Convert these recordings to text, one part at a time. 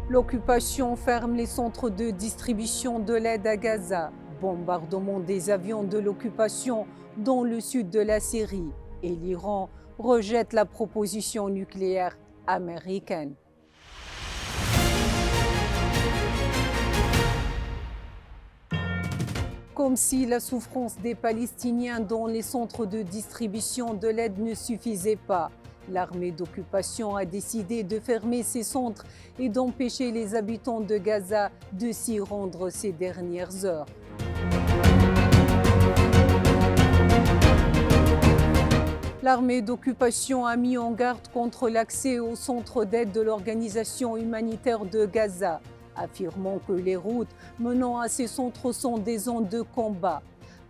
L'occupation ferme les centres de distribution de l'aide à Gaza. Bombardement des avions de l'occupation dans le sud de la Syrie. Et l'Iran rejette la proposition nucléaire américaine. Comme si la souffrance des Palestiniens dans les centres de distribution de l'aide ne suffisait pas, l'armée d'occupation a décidé de fermer ces centres et d'empêcher les habitants de Gaza de s'y rendre ces dernières heures. L'armée d'occupation a mis en garde contre l'accès aux centres d'aide de l'organisation humanitaire de Gaza, affirmant que les routes menant à ces centres sont des zones de combat.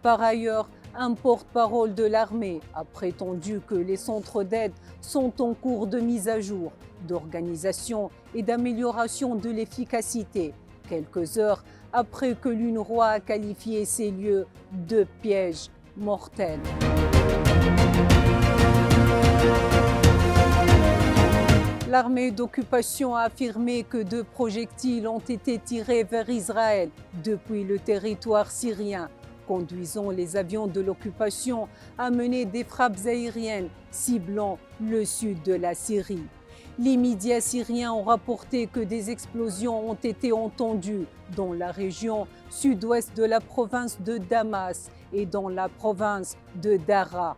Par ailleurs, un porte-parole de l'armée a prétendu que les centres d'aide sont en cours de mise à jour, d'organisation et d'amélioration de l'efficacité, quelques heures après que l'UNRWA a qualifié ces lieux de pièges mortels. L'armée d'occupation a affirmé que 2 projectiles ont été tirés vers Israël depuis le territoire syrien, conduisant les avions de l'occupation à mener des frappes aériennes ciblant le sud de la Syrie. Les médias syriens ont rapporté que des explosions ont été entendues dans la région sud-ouest de la province de Damas et dans la province de Daraa.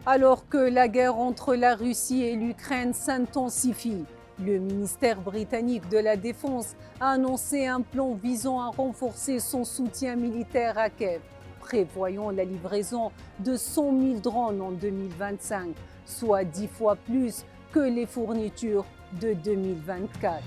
Alors que la guerre entre la Russie et l'Ukraine s'intensifie, le ministère britannique de la Défense a annoncé un plan visant à renforcer son soutien militaire à Kiev, prévoyant la livraison de 100 000 drones en 2025, soit 10 fois plus que les fournitures de 2024.